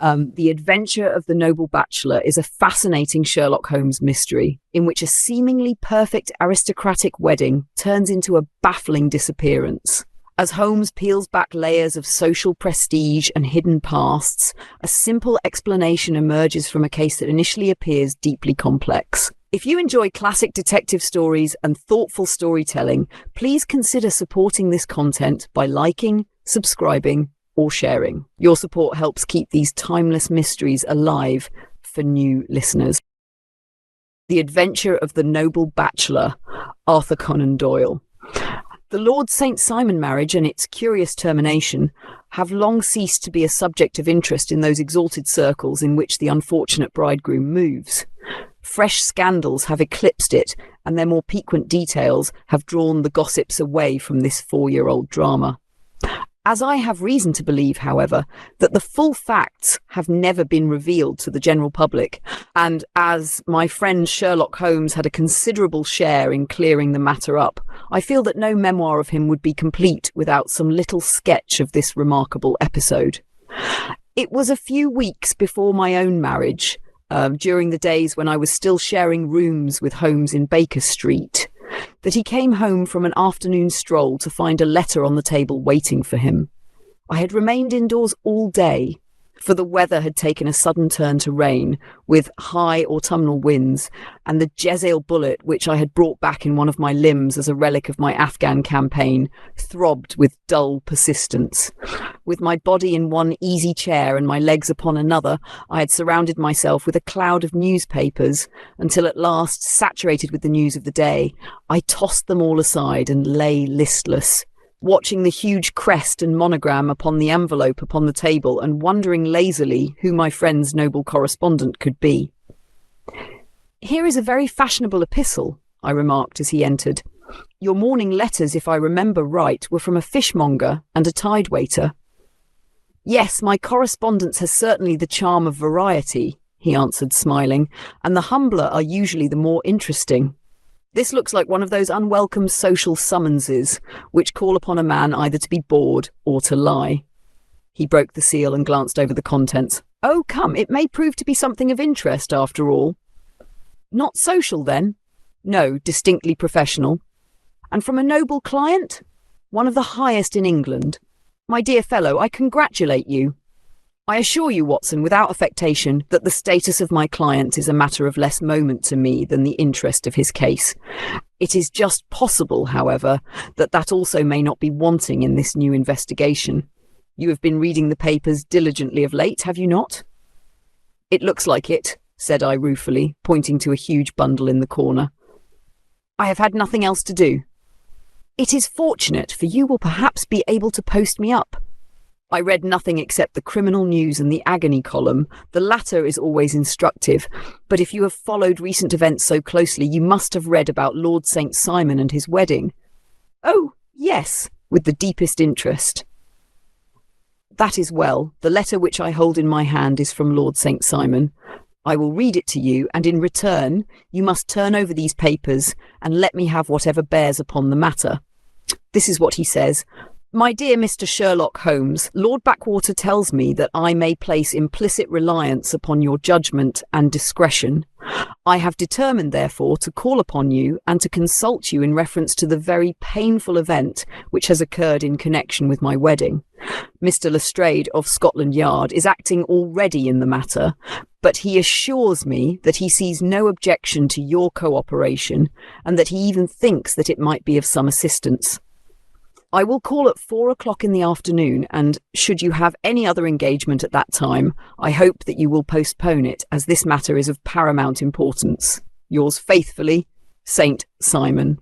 The Adventure of the Noble Bachelor is a fascinating Sherlock Holmes mystery in which a seemingly perfect aristocratic wedding turns into a baffling disappearance. As Holmes peels back layers of social prestige and hidden pasts, a simple explanation emerges from a case that initially appears deeply complex. If you enjoy classic detective stories and thoughtful storytelling, please consider supporting this content by liking, subscribing, or sharing. Your support helps keep these timeless mysteries alive for new listeners. The Adventure of the Noble Bachelor, Arthur Conan Doyle. The Lord St. Simon marriage and its curious termination have long ceased to be a subject of interest in those exalted circles in which the unfortunate bridegroom moves. Fresh scandals have eclipsed it, and their more piquant details have drawn the gossips away from this 4-year-old drama. As I have reason to believe, however, that the full facts have never been revealed to the general public, and as my friend Sherlock Holmes had a considerable share in clearing the matter up, I feel that no memoir of him would be complete without some little sketch of this remarkable episode. It was a few weeks before my own marriage, during the days when I was still sharing rooms with Holmes in Baker Street, that he came home from an afternoon stroll to find a letter on the table waiting for him. I had remained indoors all day, for the weather had taken a sudden turn to rain, with high autumnal winds, and the Jezebel bullet, which I had brought back in one of my limbs as a relic of my Afghan campaign, throbbed with dull persistence. With my body in one easy chair and my legs upon another, I had surrounded myself with a cloud of newspapers, until at last, saturated with the news of the day, I tossed them all aside and lay listless, watching the huge crest and monogram upon the envelope upon the table and wondering lazily who my friend's noble correspondent could be. "Here is a very fashionable epistle," I remarked as he entered. "Your morning letters, if I remember right, were from a fishmonger and a tide-waiter." "Yes, my correspondence has certainly the charm of variety," he answered, smiling, "and the humbler are usually the more interesting. This looks like one of those unwelcome social summonses which call upon a man either to be bored or to lie." He broke the seal and glanced over the contents. "Oh, come, it may prove to be something of interest after all." "Not social, then?" "No, distinctly professional." "And from a noble client?" "One of the highest in England." "My dear fellow, I congratulate you. I assure you, Watson, without affectation, that the status of my client is a matter of less moment to me than the interest of his case. It is just possible, however, that also may not be wanting in this new investigation. You have been reading the papers diligently of late, have you not?" "It looks like it," said I ruefully, pointing to a huge bundle in the corner. "I have had nothing else to do." "It is fortunate, for you will perhaps be able to post me up." "I read nothing except the criminal news and the agony column. The latter is always instructive, but if you have followed recent events so closely, you must have read about Lord St. Simon and his wedding." "Oh, yes, with the deepest interest." "That is well. The letter which I hold in my hand is from Lord St. Simon. I will read it to you, and in return, you must turn over these papers and let me have whatever bears upon the matter. This is what he says. "My dear Mr. Sherlock Holmes, Lord Backwater tells me that I may place implicit reliance upon your judgment and discretion. I have determined, therefore, to call upon you and to consult you in reference to the very painful event which has occurred in connection with my wedding. Mr. Lestrade of Scotland Yard is acting already in the matter, but he assures me that he sees no objection to your cooperation and that he even thinks that it might be of some assistance. I will call at 4 o'clock in the afternoon, and should you have any other engagement at that time, I hope that you will postpone it, as this matter is of paramount importance. Yours faithfully, St. Simon."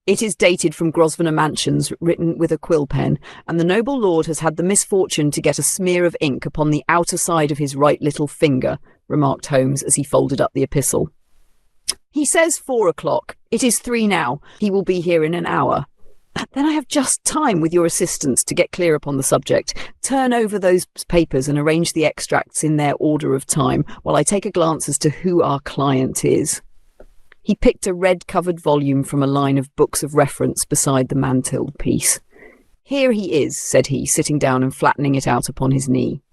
It is dated from Grosvenor Mansions, written with a quill pen, and the noble lord has had the misfortune to get a smear of ink upon the outer side of his right little finger, remarked Holmes as he folded up the epistle. "He says 4 o'clock. It is 3 now. He will be here in an hour. Then I have just time, with your assistance, to get clear upon the subject. Turn over those papers and arrange the extracts in their order of time, while I take a glance as to who our client is." He picked a red-covered volume from a line of books of reference beside the mantelpiece. "Here he is," said he, sitting down and flattening it out upon his knee.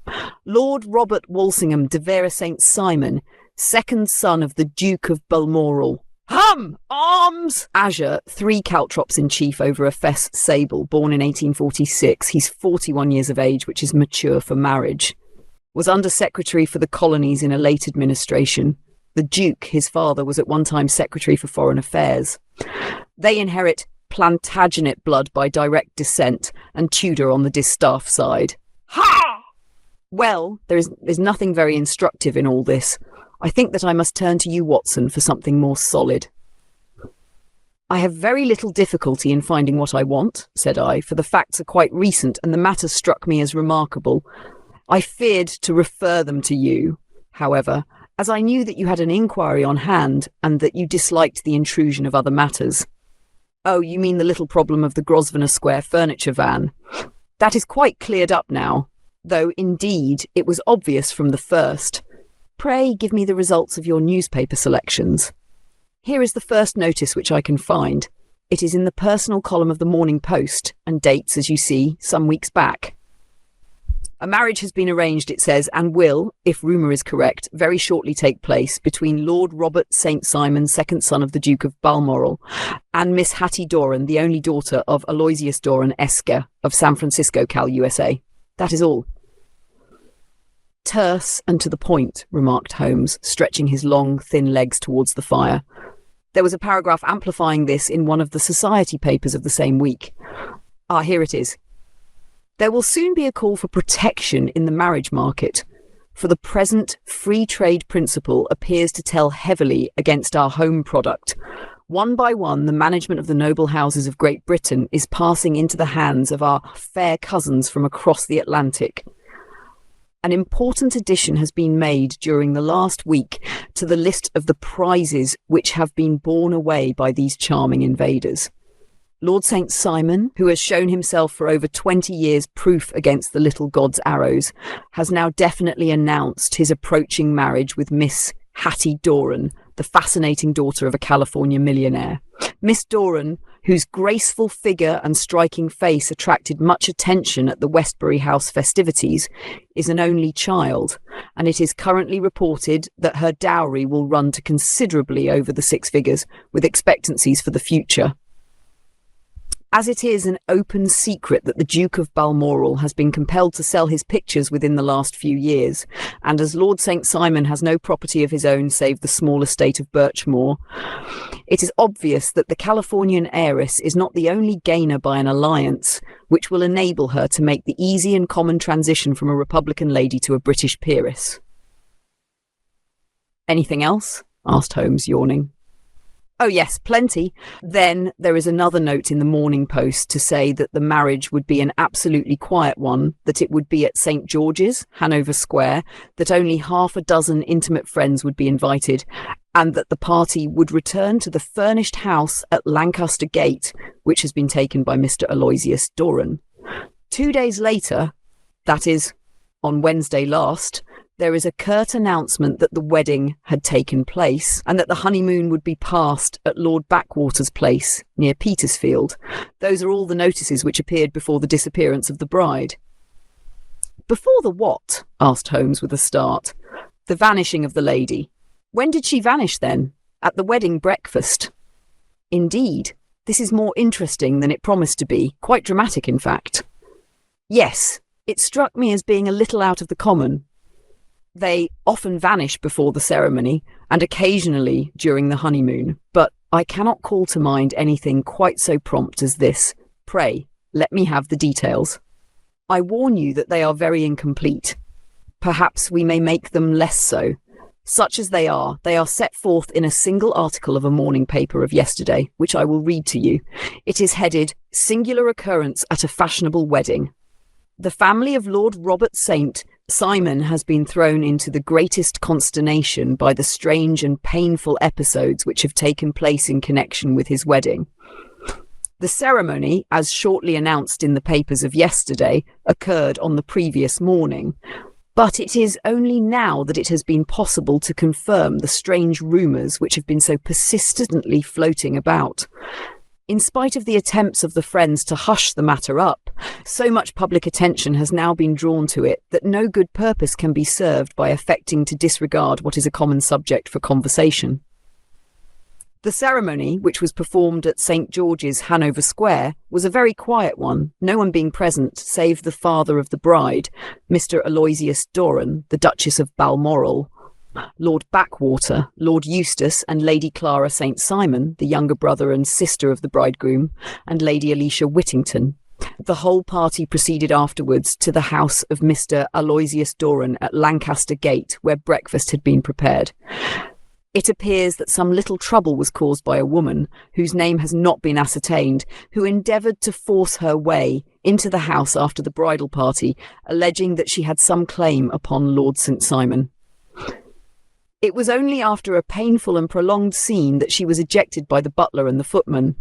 "Lord Robert Walsingham de Vera St. Simon, second son of the Duke of Balmoral." "Hum! Arms!" Azure, 3 caltrops in chief over a fess sable, born in 1846. He's 41 years of age, which is mature for marriage. Was Under-Secretary for the Colonies in a late administration. The Duke, his father, was at one time Secretary for Foreign Affairs. They inherit Plantagenet blood by direct descent and Tudor on the distaff side. Ha! Well, there's nothing very instructive in all this. I think that I must turn to you, Watson, for something more solid. "I have very little difficulty in finding what I want," said I, "for the facts are quite recent and the matter struck me as remarkable. I feared to refer them to you, however, as I knew that you had an inquiry on hand and that you disliked the intrusion of other matters." "Oh, you mean the little problem of the Grosvenor Square furniture van? That is quite cleared up now, though indeed it was obvious from the first. Pray give me the results of your newspaper selections. Here is the first notice which I can find. It is in the personal column of the Morning Post and dates, as you see, some weeks back. A marriage has been arranged, it says, and will, if rumour is correct, very shortly take place between Lord Robert St. Simon, second son of the Duke of Balmoral, and Miss Hatty Doran, the only daughter of Aloysius Doran, Esq. of San Francisco, Cal, USA. That is all." "Terse and to the point," remarked Holmes, stretching his long, thin legs towards the fire. "There was a paragraph amplifying this in one of the society papers of the same week. Ah, here it is. There will soon be a call for protection in the marriage market, for the present free trade principle appears to tell heavily against our home product. One by one, the management of the noble houses of Great Britain is passing into the hands of our fair cousins from across the Atlantic. An important addition has been made during the last week to the list of the prizes which have been borne away by these charming invaders. Lord St. Simon, who has shown himself for over 20 years proof against the little god's arrows, has now definitely announced his approaching marriage with Miss Hatty Doran, the fascinating daughter of a California millionaire. Miss Doran, whose graceful figure and striking face attracted much attention at the Westbury House festivities, is an only child, and it is currently reported that her dowry will run to considerably over the 6 figures, with expectancies for the future. As it is an open secret that the Duke of Balmoral has been compelled to sell his pictures within the last few years, and as Lord St. Simon has no property of his own save the small estate of Birchmoor, it is obvious that the Californian heiress is not the only gainer by an alliance which will enable her to make the easy and common transition from a Republican lady to a British peeress." "Anything else?" asked Holmes, yawning. "Oh yes, plenty. Then there is another note in the Morning Post to say that the marriage would be an absolutely quiet one, that it would be at St. George's, Hanover Square, that only half a dozen intimate friends would be invited, and that the party would return to the furnished house at Lancaster Gate, which has been taken by Mr. Aloysius Doran. 2 days later, that is, on Wednesday last, there is a curt announcement that the wedding had taken place and that the honeymoon would be passed at Lord Backwater's place near Petersfield. Those are all the notices which appeared before the disappearance of the bride." "Before the what?" asked Holmes with a start. "The vanishing of the lady. When did she vanish then?" "At the wedding breakfast." "Indeed. This is more interesting than it promised to be, quite dramatic in fact." "Yes, it struck me as being a little out of the common. They often vanish before the ceremony and occasionally during the honeymoon, but I cannot call to mind anything quite so prompt as this. Pray, let me have the details." "I warn you that they are very incomplete. Perhaps we may make them less so. Such as they are set forth in a single article of a morning paper of yesterday, which I will read to you. It is headed, 'Singular Occurrence at a Fashionable Wedding.' The family of Lord Robert St. Simon has been thrown into the greatest consternation by the strange and painful episodes which have taken place in connection with his wedding. The ceremony, as shortly announced in the papers of yesterday, occurred on the previous morning, but it is only now that it has been possible to confirm the strange rumours which have been so persistently floating about. In spite of the attempts of the friends to hush the matter up, so much public attention has now been drawn to it that no good purpose can be served by affecting to disregard what is a common subject for conversation. The ceremony, which was performed at St. George's, Hanover Square, was a very quiet one, no one being present save the father of the bride, Mr. Aloysius Doran, the Duchess of Balmoral, Lord Backwater, Lord Eustace and Lady Clara St. Simon, the younger brother and sister of the bridegroom, and Lady Alicia Whittington. The whole party proceeded afterwards to the house of Mr. Aloysius Doran at Lancaster Gate, where breakfast had been prepared. It appears that some little trouble was caused by a woman, whose name has not been ascertained, who endeavoured to force her way into the house after the bridal party, alleging that she had some claim upon Lord St. Simon. It was only after a painful and prolonged scene that she was ejected by the butler and the footman.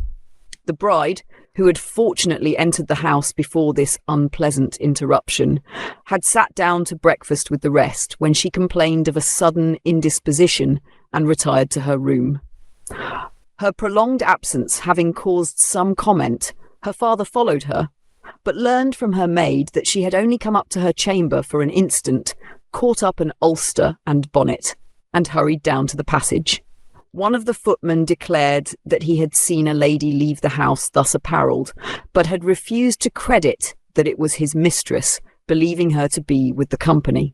The bride, who had fortunately entered the house before this unpleasant interruption, had sat down to breakfast with the rest when she complained of a sudden indisposition and retired to her room. Her prolonged absence having caused some comment, her father followed her, but learned from her maid that she had only come up to her chamber for an instant, caught up an ulster and bonnet, and hurried down to the passage. One of the footmen declared that he had seen a lady leave the house thus apparelled, but had refused to credit that it was his mistress, believing her to be with the company.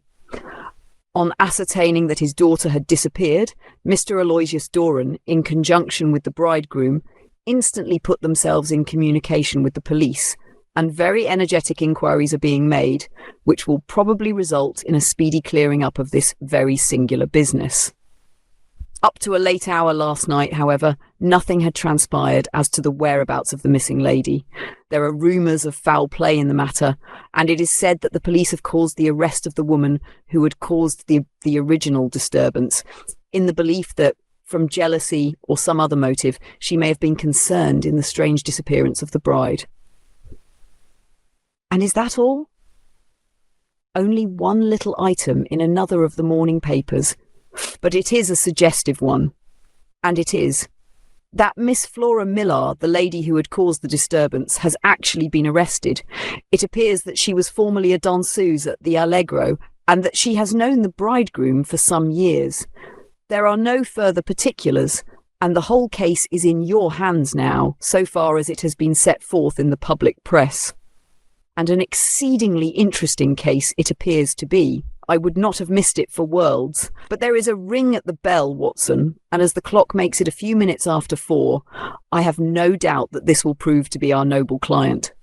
On ascertaining that his daughter had disappeared, Mr. Aloysius Doran, in conjunction with the bridegroom, instantly put themselves in communication with the police, and very energetic inquiries are being made, which will probably result in a speedy clearing up of this very singular business. Up to a late hour last night, however, nothing had transpired as to the whereabouts of the missing lady. There are rumours of foul play in the matter, and it is said that the police have caused the arrest of the woman who had caused the original disturbance, in the belief that, from jealousy or some other motive, she may have been concerned in the strange disappearance of the bride. And is that all? Only one little item in another of the morning papers, but it is a suggestive one. And it is that Miss Flora Millard, the lady who had caused the disturbance, has actually been arrested. It appears that she was formerly a danseuse at the Allegro, and that she has known the bridegroom for some years. There are no further particulars, and the whole case is in your hands now, so far as it has been set forth in the public press. And an exceedingly interesting case it appears to be. I would not have missed it for worlds. But there is a ring at the bell, Watson, and as the clock makes it a few minutes after 4, I have no doubt that this will prove to be our noble client.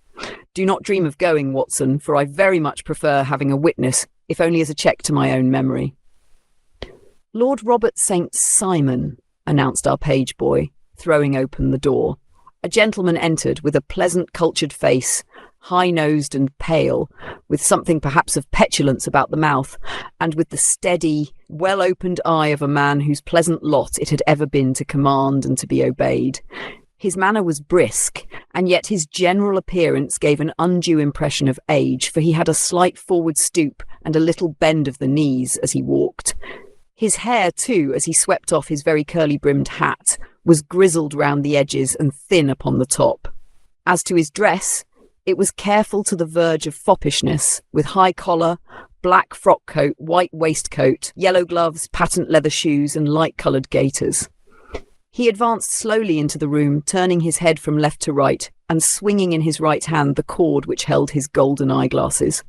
Do not dream of going, Watson, for I very much prefer having a witness, if only as a check to my own memory. Lord Robert St. Simon, announced our page boy, throwing open the door. A gentleman entered with a pleasant, cultured face, high-nosed and pale, with something perhaps of petulance about the mouth, and with the steady, well-opened eye of a man whose pleasant lot it had ever been to command and to be obeyed. His manner was brisk, and yet his general appearance gave an undue impression of age, for he had a slight forward stoop and a little bend of the knees as he walked. His hair, too, as he swept off his very curly-brimmed hat, was grizzled round the edges and thin upon the top. As to his dress, it was careful to the verge of foppishness, with high collar, black frock coat, white waistcoat, yellow gloves, patent leather shoes, and light-coloured gaiters. He advanced slowly into the room, turning his head from left to right, and swinging in his right hand the cord which held his golden eyeglasses.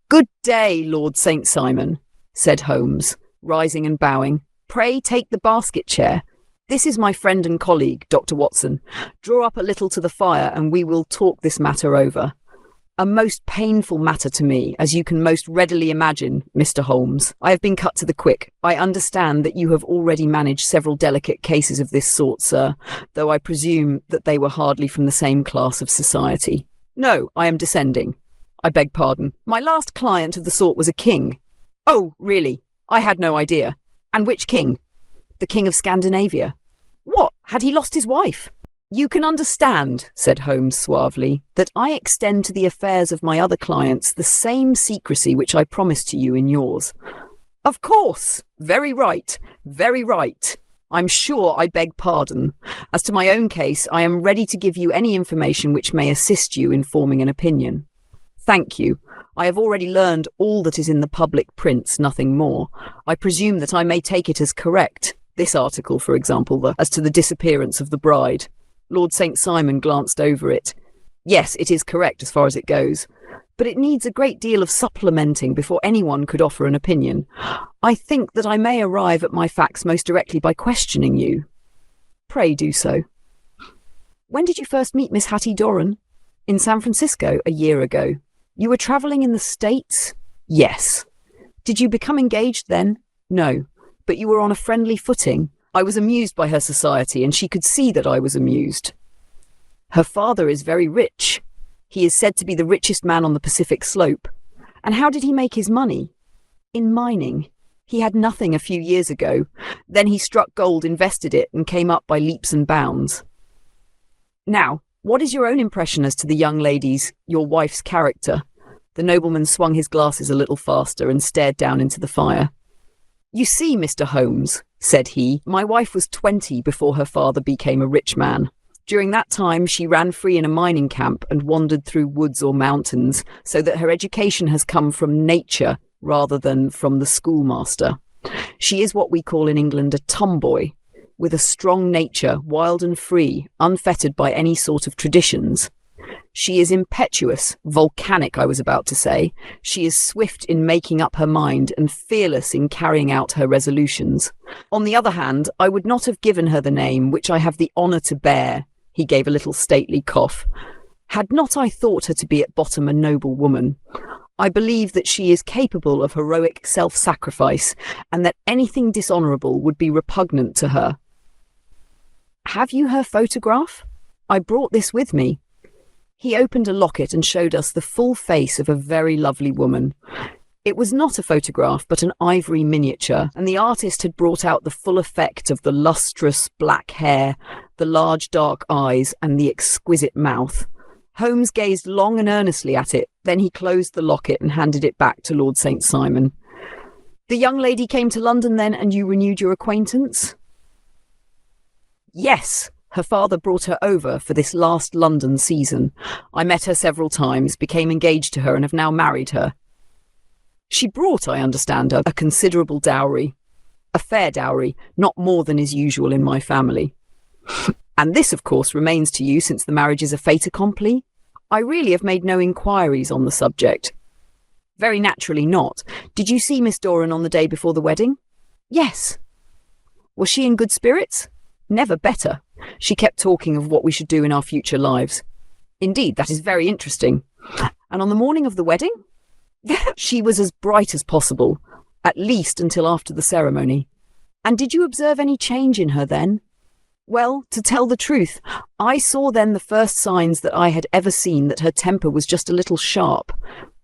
"Good day, Lord St. Simon," said Holmes, rising and bowing. "Pray take the basket chair. This is my friend and colleague, Dr. Watson. Draw up a little to the fire and we will talk this matter over. A most painful matter to me, as you can most readily imagine, Mr. Holmes. I have been cut to the quick. I understand that you have already managed several delicate cases of this sort, sir, though I presume that they were hardly from the same class of society. No, I am descending. I beg pardon. My last client of the sort was a king. Oh, really? I had no idea. And which king? The King of Scandinavia. What? Had he lost his wife? You can understand, said Holmes suavely, that I extend to the affairs of my other clients the same secrecy which I promised to you in yours. Of course. Very right. Very right. I'm sure I beg pardon. As to my own case, I am ready to give you any information which may assist you in forming an opinion. Thank you. I have already learned all that is in the public prints, nothing more. I presume that I may take it as correct. This article, for example, as to the disappearance of the bride. Lord St. Simon glanced over it. Yes, it is correct as far as it goes, but it needs a great deal of supplementing before anyone could offer an opinion. I think that I may arrive at my facts most directly by questioning you. Pray do so. When did you first meet Miss Hatty Doran? In San Francisco, a year ago. You were travelling in the States? Yes. Did you become engaged then? No, but you were on a friendly footing. I was amused by her society, and she could see that I was amused. Her father is very rich. He is said to be the richest man on the Pacific slope. And how did he make his money? In mining. He had nothing a few years ago. Then he struck gold, invested it, and came up by leaps and bounds. Now, what is your own impression as to the young lady's, your wife's character? The nobleman swung his glasses a little faster and stared down into the fire. You see, Mr. Holmes, said he, my wife was 20 before her father became a rich man. During that time, she ran free in a mining camp and wandered through woods or mountains, so that her education has come from nature rather than from the schoolmaster. She is what we call in England a tomboy, with a strong nature, wild and free, unfettered by any sort of traditions. She is impetuous, volcanic, I was about to say. She is swift in making up her mind and fearless in carrying out her resolutions. On the other hand, I would not have given her the name which I have the honour to bear. He gave a little stately cough. Had not I thought her to be at bottom a noble woman. I believe that she is capable of heroic self-sacrifice, and that anything dishonourable would be repugnant to her. Have you her photograph? I brought this with me. He opened a locket and showed us the full face of a very lovely woman. It was not a photograph, but an ivory miniature, and the artist had brought out the full effect of the lustrous black hair, the large dark eyes, and the exquisite mouth. Holmes gazed long and earnestly at it, then he closed the locket and handed it back to Lord St. Simon. The young lady came to London then, and you renewed your acquaintance? Yes. Her father brought her over for this last London season. I met her several times, became engaged to her, and have now married her. She brought, I understand, a considerable dowry. A fair dowry, not more than is usual in my family. And this, of course, remains to you since the marriage is a fait accompli? I really have made no inquiries on the subject. Very naturally not. Did you see Miss Doran on the day before the wedding? Yes. Was she in good spirits? Never better. She kept talking of what we should do in our future lives. Indeed, that is very interesting. And on the morning of the wedding? She was as bright as possible, at least until after the ceremony. And did you observe any change in her then? Well, to tell the truth, I saw then the first signs that I had ever seen that her temper was just a little sharp.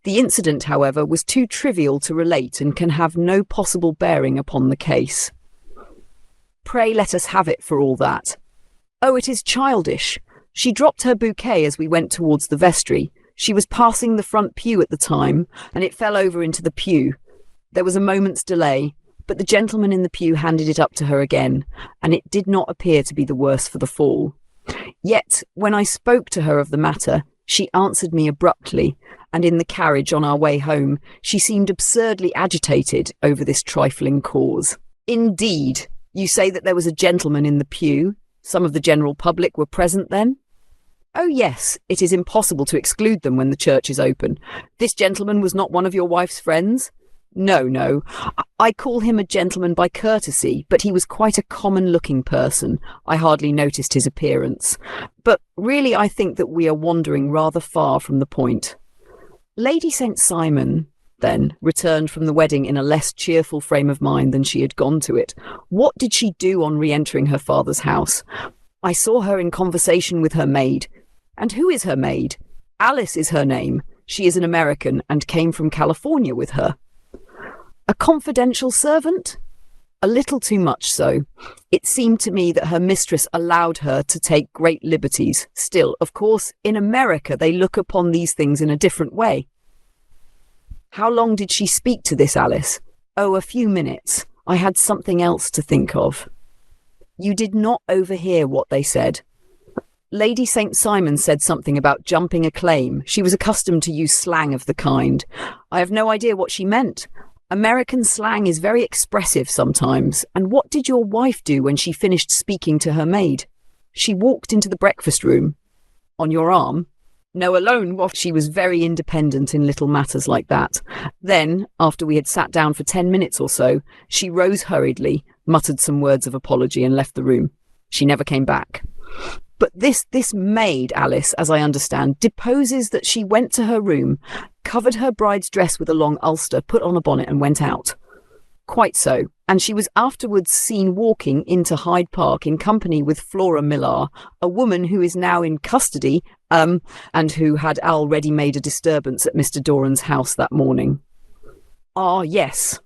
The incident, however, was too trivial to relate and can have no possible bearing upon the case. Pray let us have it for all that. Oh, it is childish. She dropped her bouquet as we went towards the vestry. She was passing the front pew at the time, and it fell over into the pew. There was a moment's delay, but the gentleman in the pew handed it up to her again, and it did not appear to be the worse for the fall. Yet, when I spoke to her of the matter, she answered me abruptly, and in the carriage on our way home, she seemed absurdly agitated over this trifling cause. Indeed, you say that there was a gentleman in the pew? Some of the general public were present then? Oh yes, it is impossible to exclude them when the church is open. This gentleman was not one of your wife's friends? No. I call him a gentleman by courtesy, but he was quite a common-looking person. I hardly noticed his appearance. But really I think that we are wandering rather far from the point. Lady St. Simon, then, returned from the wedding in a less cheerful frame of mind than she had gone to it. What did she do on re-entering her father's house? I saw her in conversation with her maid. And who is her maid? Alice is her name. She is an American and came from California with her. A confidential servant? A little too much so. It seemed to me that her mistress allowed her to take great liberties. Still, of course, in America they look upon these things in a different way. How long did she speak to this Alice? Oh, a few minutes. I had something else to think of. You did not overhear what they said. Lady St. Simon said something about jumping a claim. She was accustomed to use slang of the kind. I have no idea what she meant. American slang is very expressive sometimes. And what did your wife do when she finished speaking to her maid? She walked into the breakfast room. On your arm? No, alone. Well, she was very independent in little matters like that. Then, after we had sat down for 10 minutes or so, she rose hurriedly, muttered some words of apology and left the room. She never came back. But this maid, Alice, as I understand, deposes that she went to her room, covered her bride's dress with a long ulster, put on a bonnet and went out. Quite so. And she was afterwards seen walking into Hyde Park in company with Flora Millar, a woman who is now in custody, and who had already made a disturbance at Mr. Doran's house that morning. Ah, yes.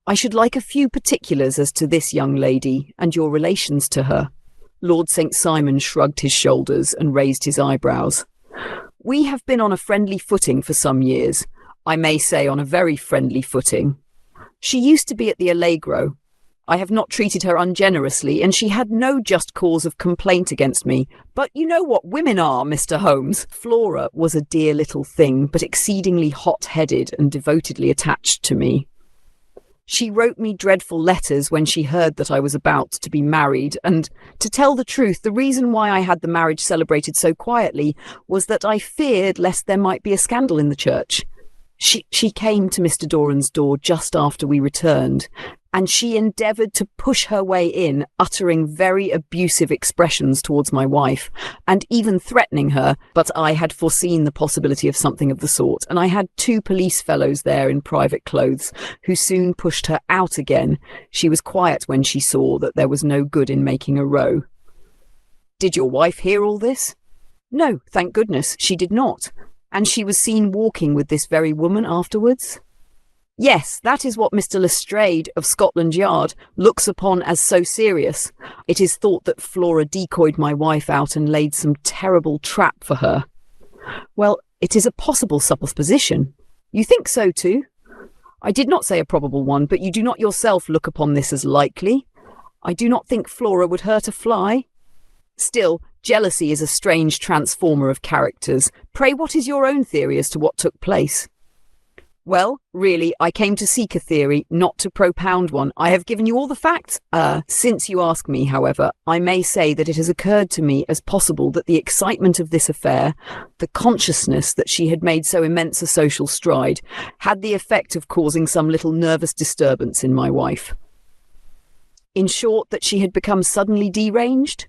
I should like a few particulars as to this young lady and your relations to her. Lord St. Simon shrugged his shoulders and raised his eyebrows. We have been on a friendly footing for some years. I may say on a very friendly footing. She used to be at the Allegro. I have not treated her ungenerously, and she had no just cause of complaint against me. But you know what women are, Mr. Holmes. Flora was a dear little thing, but exceedingly hot-headed and devotedly attached to me. She wrote me dreadful letters when she heard that I was about to be married, and, to tell the truth, the reason why I had the marriage celebrated so quietly was that I feared lest there might be a scandal in the church. She came to Mr. Doran's door just after we returned, and she endeavoured to push her way in, uttering very abusive expressions towards my wife, and even threatening her, but I had foreseen the possibility of something of the sort, and I had 2 police fellows there in private clothes, who soon pushed her out again. She was quiet when she saw that there was no good in making a row. Did your wife hear all this? No, thank goodness, she did not. And she was seen walking with this very woman afterwards? Yes, that is what Mr. Lestrade of Scotland Yard looks upon as so serious. It is thought that Flora decoyed my wife out and laid some terrible trap for her. Well, it is a possible supposition. You think so too? I did not say a probable one, but you do not yourself look upon this as likely. I do not think Flora would hurt a fly. Still, jealousy is a strange transformer of characters. Pray, what is your own theory as to what took place? Well, really, I came to seek a theory, not to propound one. I have given you all the facts. Since you ask me, however, I may say that it has occurred to me as possible that the excitement of this affair, the consciousness that she had made so immense a social stride, had the effect of causing some little nervous disturbance in my wife. In short, that she had become suddenly deranged?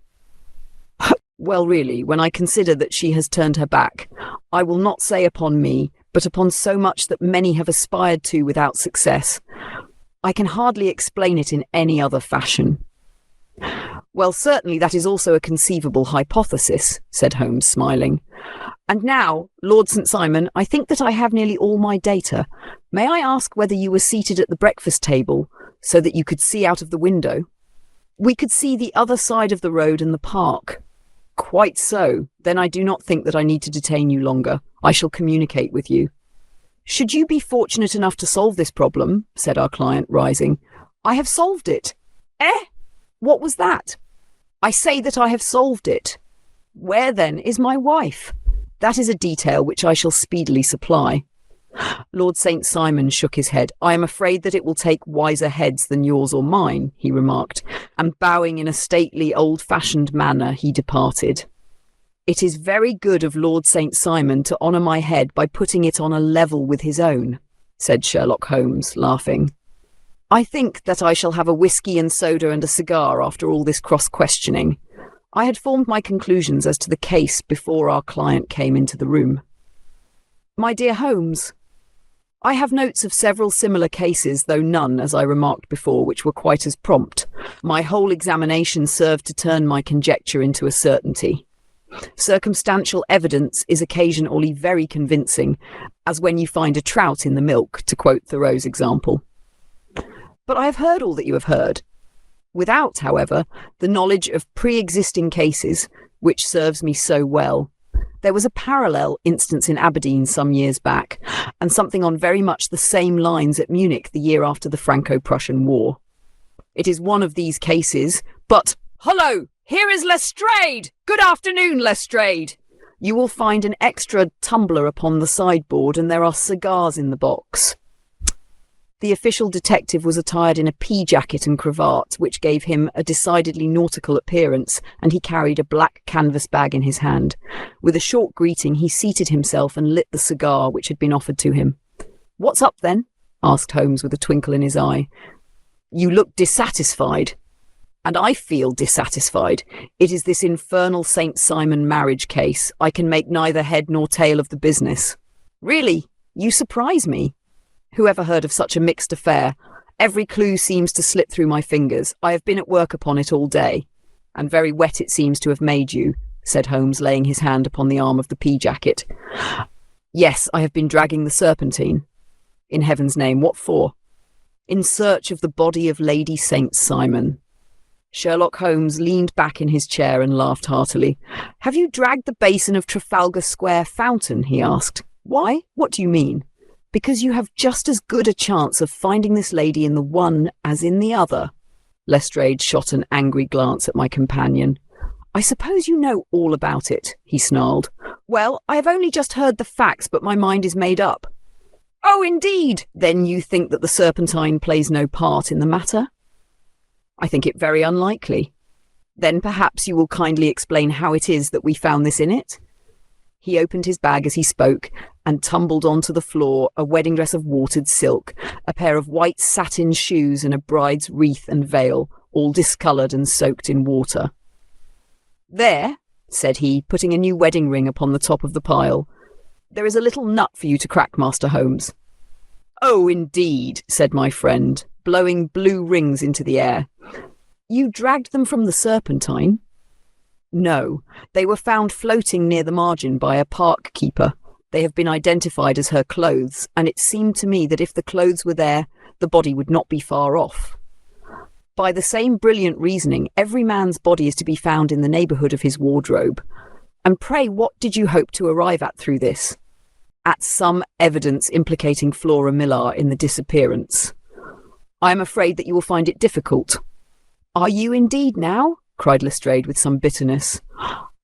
Well, really, when I consider that she has turned her back, I will not say upon me, but upon so much that many have aspired to without success, I can hardly explain it in any other fashion. Well, certainly that is also a conceivable hypothesis, said Holmes, smiling. And now, Lord St. Simon, I think that I have nearly all my data. May I ask whether you were seated at the breakfast table so that you could see out of the window? We could see the other side of the road and the park. Quite so. Then I do not think that I need to detain you longer. I shall communicate with you. Should you be fortunate enough to solve this problem, said our client, rising, I have solved it. Eh? What was that? I say that I have solved it. Where, then, is my wife? That is a detail which I shall speedily supply. Lord St. Simon shook his head. I am afraid that it will take wiser heads than yours or mine, he remarked, and bowing in a stately, old-fashioned manner, he departed. It is very good of Lord St. Simon to honour my head by putting it on a level with his own, said Sherlock Holmes, laughing. I think that I shall have a whisky and soda and a cigar after all this cross-questioning. I had formed my conclusions as to the case before our client came into the room. My dear Holmes, I have notes of several similar cases, though none, as I remarked before, which were quite as prompt. My whole examination served to turn my conjecture into a certainty. Circumstantial evidence is occasionally very convincing, as when you find a trout in the milk, to quote Thoreau's example. But I have heard all that you have heard, without, however, the knowledge of pre-existing cases, which serves me so well. There was a parallel instance in Aberdeen some years back, and something on very much the same lines at Munich the year after the Franco-Prussian War. It is one of these cases, but Hello, here is Lestrade! Good afternoon, Lestrade! You will find an extra tumbler upon the sideboard, and there are cigars in the box. The official detective was attired in a pea jacket and cravat, which gave him a decidedly nautical appearance, and he carried a black canvas bag in his hand. With a short greeting, he seated himself and lit the cigar which had been offered to him. "What's up, then?" asked Holmes with a twinkle in his eye. "You look dissatisfied." "And I feel dissatisfied. It is this infernal St. Simon marriage case. I can make neither head nor tail of the business." "Really? You surprise me. Who ever heard of such a mixed affair? Every clue seems to slip through my fingers. I have been at work upon it all day. And very wet it seems to have made you," said Holmes, laying his hand upon the arm of the pea jacket. "Yes, I have been dragging the Serpentine." "In heaven's name, what for?" "In search of the body of Lady St. Simon." Sherlock Holmes leaned back in his chair and laughed heartily. "Have you dragged the basin of Trafalgar Square fountain?" he asked. "Why? What do you mean?" "Because you have just as good a chance of finding this lady in the one as in the other." Lestrade shot an angry glance at my companion. "I suppose you know all about it," he snarled. "Well, I have only just heard the facts, but my mind is made up." "Oh, indeed! Then you think that the Serpentine plays no part in the matter?" "I think it very unlikely." "Then perhaps you will kindly explain how it is that we found this in it?" He opened his bag as he spoke and tumbled onto the floor a wedding dress of watered silk, a pair of white satin shoes and a bride's wreath and veil, all discoloured and soaked in water. "There," said he, putting a new wedding ring upon the top of the pile. "There is a little nut for you to crack, Master Holmes." "Oh, indeed," said my friend, blowing blue rings into the air. "You dragged them from the Serpentine?" "No, they were found floating near the margin by a park keeper. They have been identified as her clothes, and it seemed to me that if the clothes were there, the body would not be far off. By the same brilliant reasoning, every man's body is to be found in the neighbourhood of his wardrobe. And pray, what did you hope to arrive at through this?" "At some evidence implicating Flora Millar in the disappearance." "I am afraid that you will find it difficult." "Are you indeed now?" cried Lestrade with some bitterness.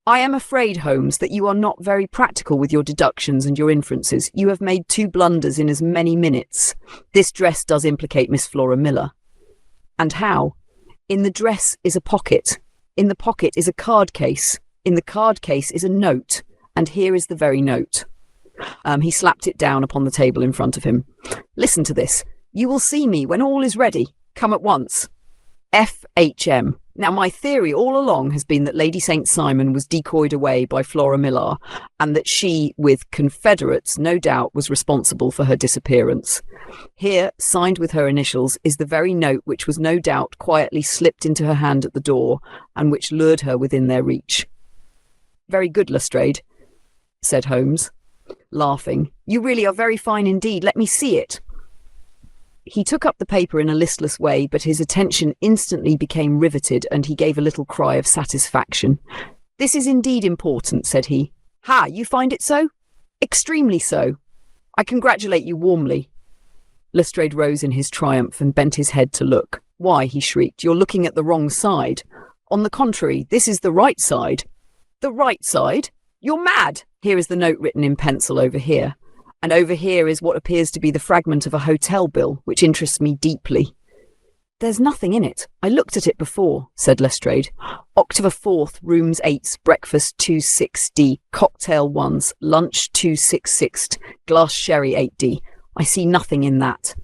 "I am afraid, Holmes, that you are not very practical with your deductions and your inferences. You have made 2 blunders in as many minutes. This dress does implicate Miss Flora Millar." "And how?" "In the dress is a pocket. In the pocket is a card case. In the card case is a note. And here is the very note." He slapped it down upon the table in front of him. "Listen to this. You will see me when all is ready. Come at once. F.H.M. Now, my theory all along has been that Lady St. Simon was decoyed away by Flora Millar, and that she, with confederates, no doubt, was responsible for her disappearance. Here, signed with her initials, is the very note which was no doubt quietly slipped into her hand at the door, and which lured her within their reach." "Very good, Lestrade," said Holmes, laughing. "You really are very fine indeed. Let me see it." He took up the paper in a listless way, but his attention instantly became riveted, and he gave a little cry of satisfaction. "This is indeed important," said he. "Ha, you find it so?" "Extremely so. I congratulate you warmly." Lestrade rose in his triumph and bent his head to look. "Why," he shrieked, "you're looking at the wrong side. On the contrary, this is the right side." "The right side? You're mad! Here is the note written in pencil over here. And over here is what appears to be the fragment of a hotel bill, which interests me deeply." "There's nothing in it. I looked at it before," said Lestrade. "October 4th, rooms 8, breakfast 26D, cocktail 1s, lunch 266, glass sherry 8D. I see nothing in that."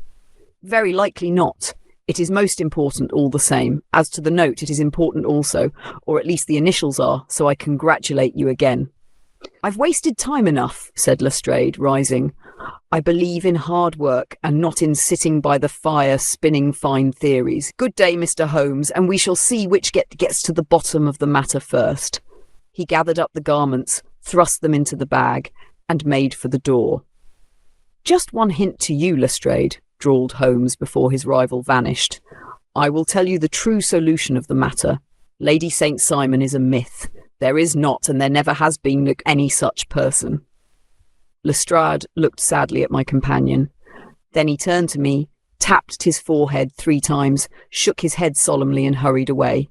"Very likely not. It is most important all the same. As to the note, it is important also, or at least the initials are, so I congratulate you again." "I've wasted time enough," said Lestrade, rising. "I believe in hard work and not in sitting by the fire spinning fine theories. Good day, Mr. Holmes, and we shall see which gets to the bottom of the matter first." He gathered up the garments, thrust them into the bag, and made for the door. "Just one hint to you, Lestrade," drawled Holmes before his rival vanished. "I will tell you the true solution of the matter. Lady St. Simon is a myth. There is not, and there never has been, any such person." Lestrade looked sadly at my companion. Then he turned to me, tapped his forehead 3 times, shook his head solemnly, and hurried away.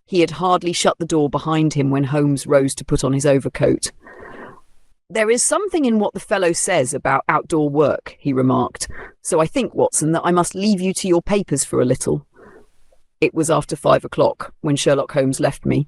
He had hardly shut the door behind him when Holmes rose to put on his overcoat. "There is something in what the fellow says about outdoor work," he remarked. "So I think, Watson, that I must leave you to your papers for a little." It was after 5 o'clock when Sherlock Holmes left me,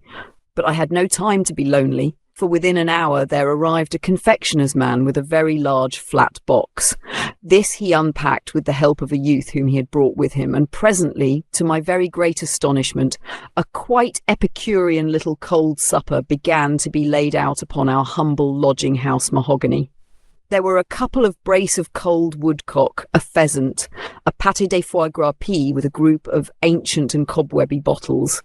but I had no time to be lonely, for within an hour there arrived a confectioner's man with a very large flat box. This he unpacked with the help of a youth whom he had brought with him, and presently, to my very great astonishment, a quite Epicurean little cold supper began to be laid out upon our humble lodging-house mahogany. There were a couple of brace of cold woodcock, a pheasant, a pâté de foie gras pie with a group of ancient and cobwebby bottles.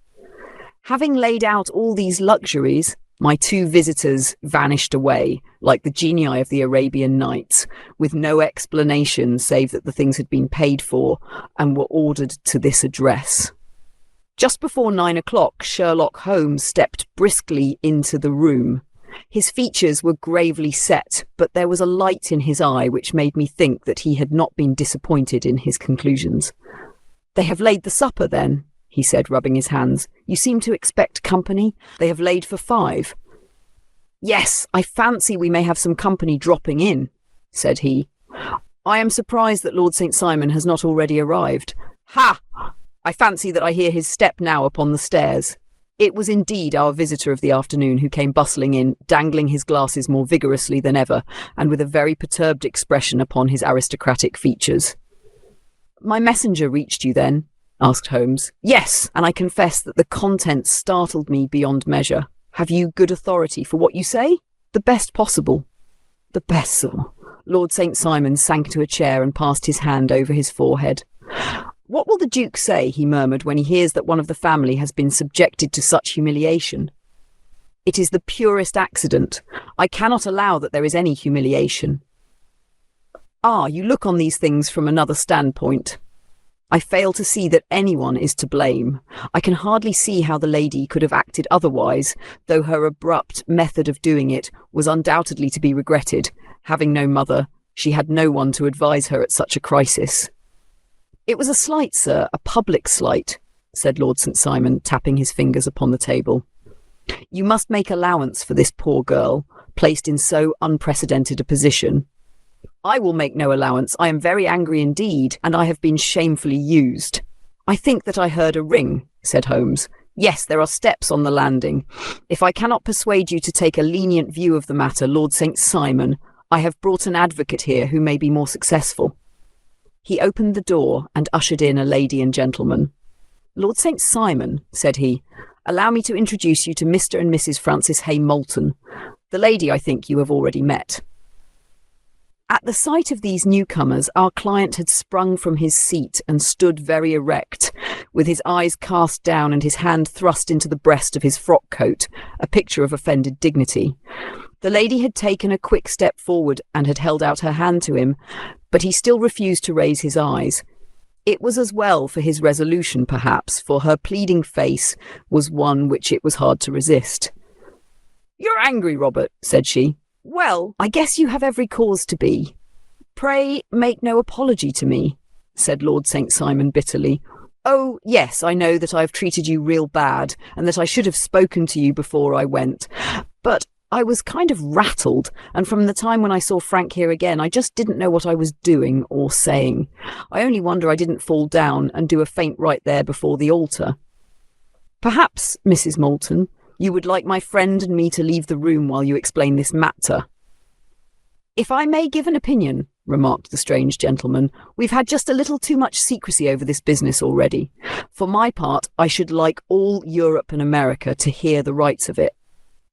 Having laid out all these luxuries, my two visitors vanished away, like the genii of the Arabian Nights, with no explanation save that the things had been paid for and were ordered to this address. Just before 9 o'clock, Sherlock Holmes stepped briskly into the room. His features were gravely set, but there was a light in his eye which made me think that he had not been disappointed in his conclusions. "They have laid the supper, then?" he said, rubbing his hands. "You seem to expect company. They have laid for 5. "Yes, I fancy we may have some company dropping in," said he. "I am surprised that Lord St. Simon has not already arrived. Ha! I fancy that I hear his step now upon the stairs." It was indeed our visitor of the afternoon who came bustling in, dangling his glasses more vigorously than ever, and with a very perturbed expression upon his aristocratic features. "My messenger reached you, then?" asked Holmes. "Yes, and I confess that the contents startled me beyond measure. Have you good authority for what you say?" "The best possible." "The best, sir." Lord St. Simon sank into a chair and passed his hand over his forehead. "What will the Duke say," he murmured, "when he hears that one of the family has been subjected to such humiliation?" "It is the purest accident. I cannot allow that there is any humiliation." "Ah, you look on these things from another standpoint." "I fail to see that anyone is to blame. I can hardly see how the lady could have acted otherwise, though her abrupt method of doing it was undoubtedly to be regretted. Having no mother, she had no one to advise her at such a crisis." "It was a slight, sir, a public slight," said Lord St. Simon, tapping his fingers upon the table. "You must make allowance for this poor girl, placed in so unprecedented a position." "I will make no allowance. I am very angry indeed, and I have been shamefully used." "I think that I heard a ring," said Holmes. "Yes, there are steps on the landing. If I cannot persuade you to take a lenient view of the matter, Lord St. Simon, I have brought an advocate here who may be more successful." He opened the door and ushered in a lady and gentleman. "Lord St. Simon," said he, "allow me to introduce you to Mr. and Mrs. Francis Hay Moulton. The lady, I think, you have already met." At the sight of these newcomers, our client had sprung from his seat and stood very erect, with his eyes cast down and his hand thrust into the breast of his frock coat, a picture of offended dignity. The lady had taken a quick step forward and had held out her hand to him, but he still refused to raise his eyes. It was as well for his resolution, perhaps, for her pleading face was one which it was hard to resist. "You're angry, Robert," said she. "Well, I guess you have every cause to be." "Pray make no apology to me," said Lord St. Simon bitterly. "Oh, yes, I know that I have treated you real bad, and that I should have spoken to you before I went. But I was kind of rattled, and from the time when I saw Frank here again, I just didn't know what I was doing or saying. I only wonder I didn't fall down and do a faint right there before the altar. Perhaps, Mrs. Moulton, you would like my friend and me to leave the room while you explain this matter." "If I may give an opinion," remarked the strange gentleman, "we've had just a little too much secrecy over this business already. For my part, I should like all Europe and America to hear the rights of it."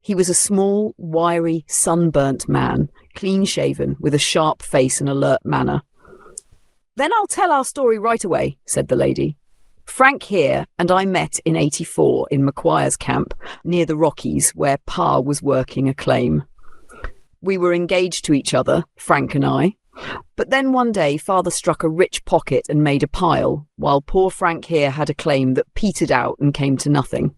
He was a small, wiry, sunburnt man, clean-shaven, with a sharp face and alert manner. "Then I'll tell our story right away," said the lady. "Frank here and I met in '84 in Macquare's camp, near the Rockies, where Pa was working a claim. We were engaged to each other, Frank and I. But then one day Father struck a rich pocket and made a pile, while poor Frank here had a claim that petered out and came to nothing.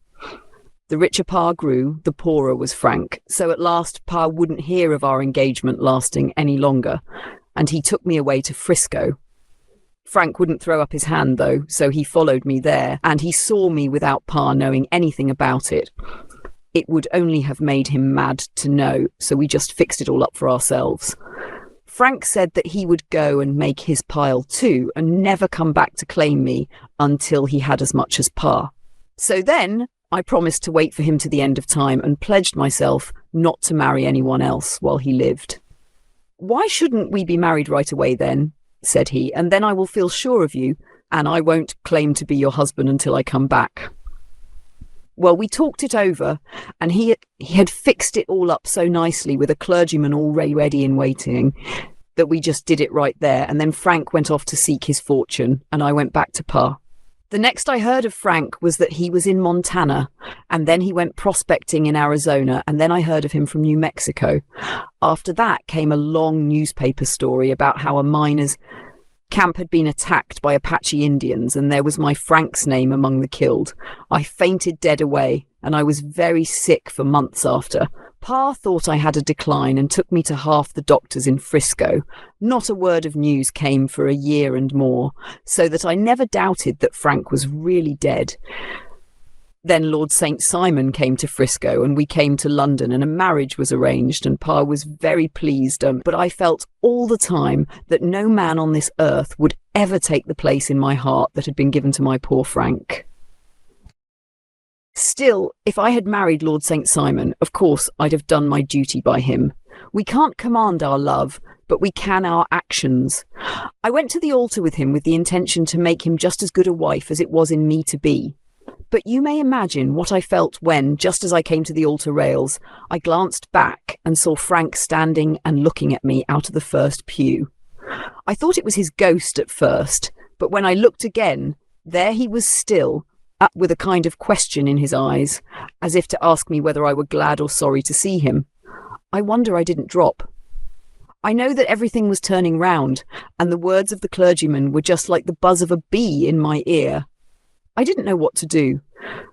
The richer Pa grew, the poorer was Frank, so at last Pa wouldn't hear of our engagement lasting any longer, and he took me away to Frisco. Frank wouldn't throw up his hand, though, so he followed me there, and he saw me without Pa knowing anything about it. It would only have made him mad to know, so we just fixed it all up for ourselves. Frank said that he would go and make his pile too, and never come back to claim me until he had as much as Pa. So then I promised to wait for him to the end of time and pledged myself not to marry anyone else while he lived. "Why shouldn't we be married right away then?" said he, "and then I will feel sure of you, and I won't claim to be your husband until I come back." Well, we talked it over, and he had fixed it all up so nicely with a clergyman already ready in waiting that we just did it right there, and then Frank went off to seek his fortune, and I went back to Pa. The next I heard of Frank was that he was in Montana, and then he went prospecting in Arizona, and then I heard of him from New Mexico. After that came a long newspaper story about how a miner's camp had been attacked by Apache Indians, and there was my Frank's name among the killed. I fainted dead away, and I was very sick for months after. Pa thought I had a decline and took me to half the doctors in Frisco. Not a word of news came for a year and more, so that I never doubted that Frank was really dead. Then Lord St. Simon came to Frisco, and we came to London, and a marriage was arranged, and Pa was very pleased, but I felt all the time that no man on this earth would ever take the place in my heart that had been given to my poor Frank. Still, if I had married Lord St. Simon, of course I'd have done my duty by him. We can't command our love, but we can our actions. I went to the altar with him with the intention to make him just as good a wife as it was in me to be. But you may imagine what I felt when, just as I came to the altar rails, I glanced back and saw Frank standing and looking at me out of the first pew. I thought it was his ghost at first, but when I looked again, there he was still, up with a kind of question in his eyes, as if to ask me whether I were glad or sorry to see him. I wonder I didn't drop. I know that everything was turning round, and the words of the clergyman were just like the buzz of a bee in my ear. I didn't know what to do.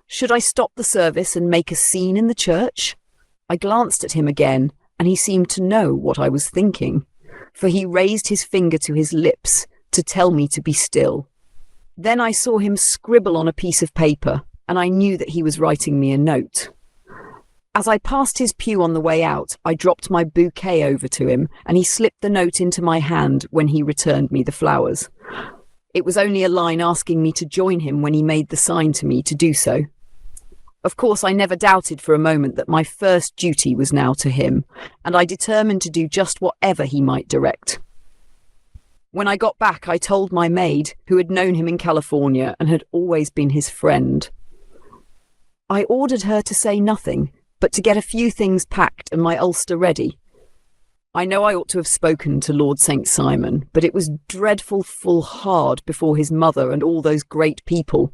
Should I stop the service and make a scene in the church? I glanced at him again, and he seemed to know what I was thinking, for he raised his finger to his lips to tell me to be still. Then I saw him scribble on a piece of paper, and I knew that he was writing me a note. As I passed his pew on the way out, I dropped my bouquet over to him, and he slipped the note into my hand when he returned me the flowers. It was only a line asking me to join him when he made the sign to me to do so. Of course, I never doubted for a moment that my first duty was now to him, and I determined to do just whatever he might direct. When I got back, I told my maid, who had known him in California and had always been his friend. I ordered her to say nothing, but to get a few things packed and my ulster ready. I know I ought to have spoken to Lord St. Simon, but it was dreadful full hard before his mother and all those great people.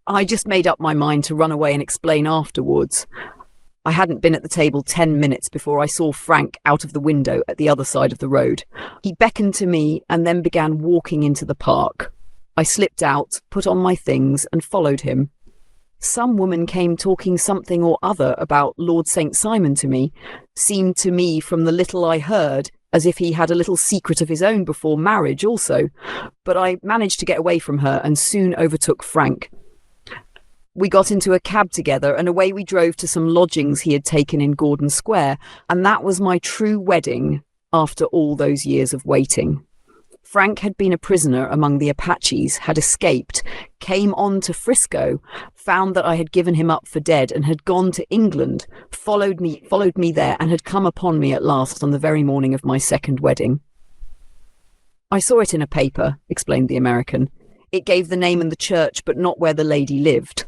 I just made up my mind to run away and explain afterwards. I hadn't been at the table 10 minutes before I saw Frank out of the window at the other side of the road. He beckoned to me and then began walking into the park. I slipped out, put on my things, and followed him. Some woman came talking something or other about Lord St. Simon to me. Seemed to me, from the little I heard, as if he had a little secret of his own before marriage also. But I managed to get away from her and soon overtook Frank. We got into a cab together, and away we drove to some lodgings he had taken in Gordon Square, and that was my true wedding after all those years of waiting. Frank had been a prisoner among the Apaches, had escaped, came on to Frisco, found that I had given him up for dead, and had gone to England, followed me there, and had come upon me at last on the very morning of my second wedding. "I saw it in a paper," explained the American. "It gave the name and the church, but not where the lady lived."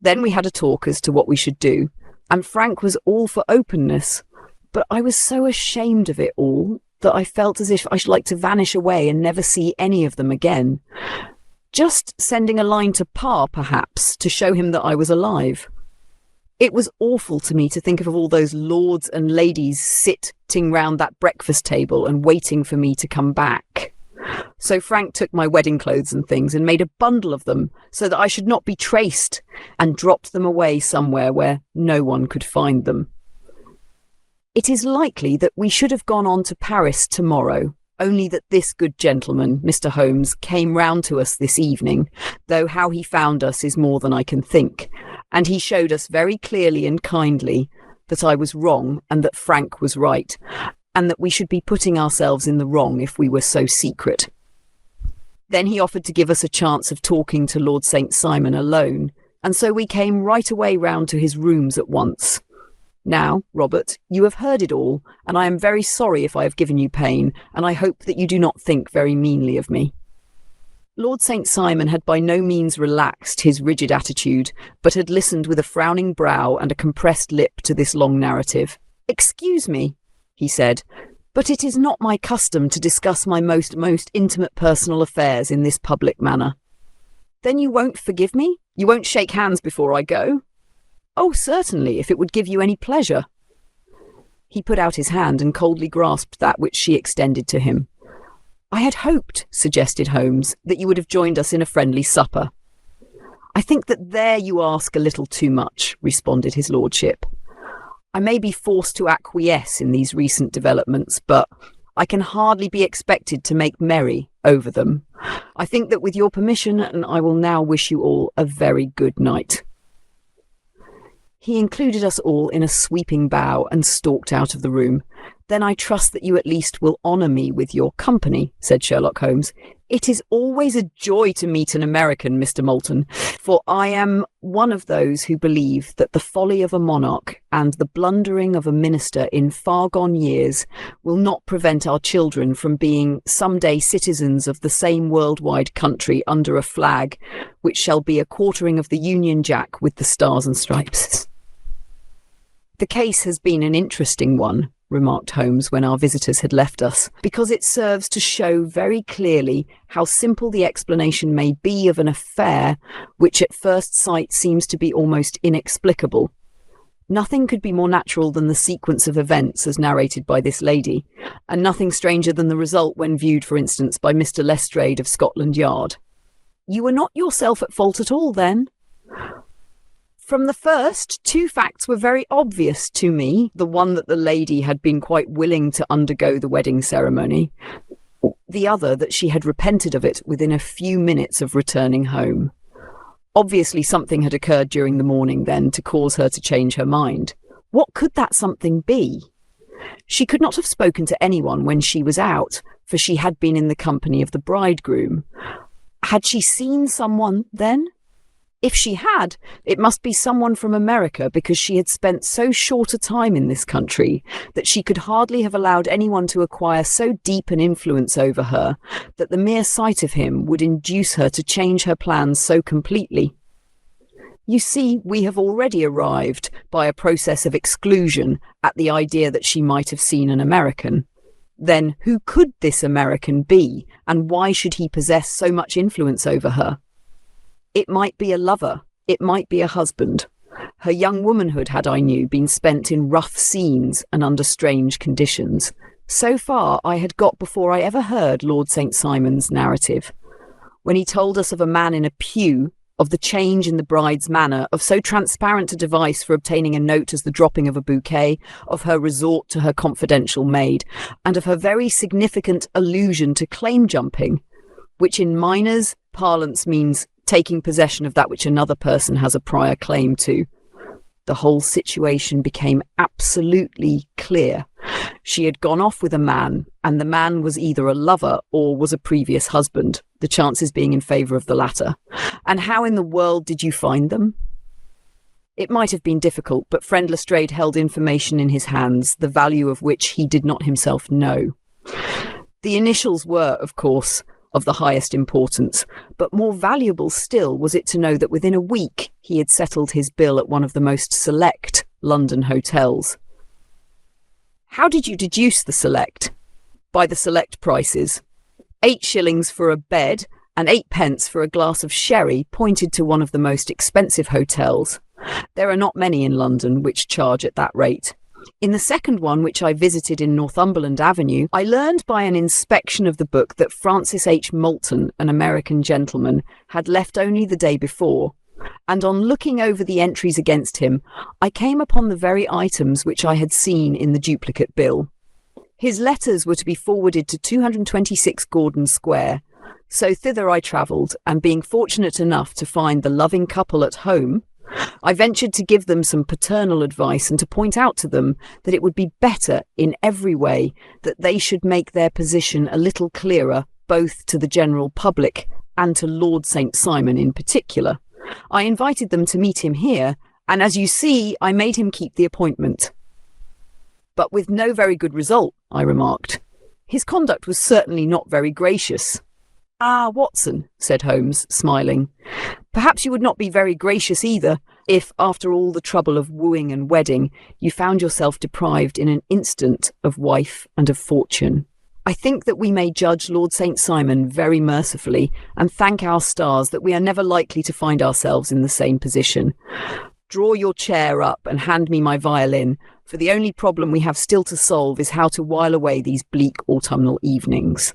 Then we had a talk as to what we should do, and Frank was all for openness, but I was so ashamed of it all that I felt as if I should like to vanish away and never see any of them again. Just sending a line to Pa, perhaps, to show him that I was alive. It was awful to me to think of all those lords and ladies sitting round that breakfast table and waiting for me to come back. So Frank took my wedding clothes and things and made a bundle of them so that I should not be traced, and dropped them away somewhere where no one could find them. It is likely that we should have gone on to Paris tomorrow, only that this good gentleman, Mr. Holmes, came round to us this evening, though how he found us is more than I can think, and he showed us very clearly and kindly that I was wrong and that Frank was right, and that we should be putting ourselves in the wrong if we were so secret. Then he offered to give us a chance of talking to Lord St. Simon alone, and so we came right away round to his rooms at once. Now, Robert, you have heard it all, and I am very sorry if I have given you pain, and I hope that you do not think very meanly of me." Lord St. Simon had by no means relaxed his rigid attitude, but had listened with a frowning brow and a compressed lip to this long narrative. "Excuse me," he said, "but it is not my custom to discuss my most intimate personal affairs in this public manner." "Then you won't forgive me? You won't shake hands before I go?" "Oh, certainly, if it would give you any pleasure." He put out his hand and coldly grasped that which she extended to him. "I had hoped," suggested Holmes, "that you would have joined us in a friendly supper." "I think that there you ask a little too much," responded his lordship. "I may be forced to acquiesce in these recent developments, but I can hardly be expected to make merry over them. I think that with your permission, and I will now wish you all a very good night." He included us all in a sweeping bow and stalked out of the room. "Then I trust that you at least will honour me with your company," said Sherlock Holmes. "It is always a joy to meet an American, Mr. Moulton, for I am one of those who believe that the folly of a monarch and the blundering of a minister in far-gone years will not prevent our children from being some day citizens of the same worldwide country under a flag which shall be a quartering of the Union Jack with the stars and stripes." "The case has been an interesting one," remarked Holmes when our visitors had left us, "because it serves to show very clearly how simple the explanation may be of an affair which at first sight seems to be almost inexplicable. Nothing could be more natural than the sequence of events as narrated by this lady, and nothing stranger than the result when viewed, for instance, by Mr. Lestrade of Scotland Yard." "You were not yourself at fault at all, then?" "From the first, two facts were very obvious to me. The one that the lady had been quite willing to undergo the wedding ceremony. The other that she had repented of it within a few minutes of returning home. Obviously something had occurred during the morning then to cause her to change her mind. What could that something be? She could not have spoken to anyone when she was out, for she had been in the company of the bridegroom. Had she seen someone then? If she had, it must be someone from America, because she had spent so short a time in this country that she could hardly have allowed anyone to acquire so deep an influence over her that the mere sight of him would induce her to change her plans so completely. You see, we have already arrived, by a process of exclusion, at the idea that she might have seen an American. Then who could this American be, and why should he possess so much influence over her? It might be a lover, it might be a husband. Her young womanhood had, I knew, been spent in rough scenes and under strange conditions. So far I had got before I ever heard Lord St. Simon's narrative. When he told us of a man in a pew, of the change in the bride's manner, of so transparent a device for obtaining a note as the dropping of a bouquet, of her resort to her confidential maid, and of her very significant allusion to claim-jumping, which in miners' parlance means taking possession of that which another person has a prior claim to. The whole situation became absolutely clear. She had gone off with a man, and the man was either a lover or was a previous husband, the chances being in favour of the latter. And how in the world did you find them? It might have been difficult, but friend Lestrade held information in his hands, the value of which he did not himself know. The initials were, of course, of the highest importance, but more valuable still was it to know that within a week he had settled his bill at one of the most select London hotels. How did you deduce the select? By the select prices. 8 shillings for a bed and 8 pence for a glass of sherry pointed to one of the most expensive hotels. There are not many in London which charge at that rate. In the second one, which I visited in Northumberland Avenue, I learned by an inspection of the book that Francis H. Moulton, an American gentleman, had left only the day before, and on looking over the entries against him, I came upon the very items which I had seen in the duplicate bill. His letters were to be forwarded to 226 Gordon Square, so thither I travelled, and being fortunate enough to find the loving couple at home, I ventured to give them some paternal advice and to point out to them that it would be better in every way that they should make their position a little clearer both to the general public and to Lord St. Simon in particular. I invited them to meet him here, and as you see, I made him keep the appointment. But with no very good result, I remarked. His conduct was certainly not very gracious. Ah, Watson, said Holmes, smiling. Perhaps you would not be very gracious either, if, after all the trouble of wooing and wedding, you found yourself deprived in an instant of wife and of fortune. I think that we may judge Lord St. Simon very mercifully and thank our stars that we are never likely to find ourselves in the same position. Draw your chair up and hand me my violin, for the only problem we have still to solve is how to while away these bleak autumnal evenings.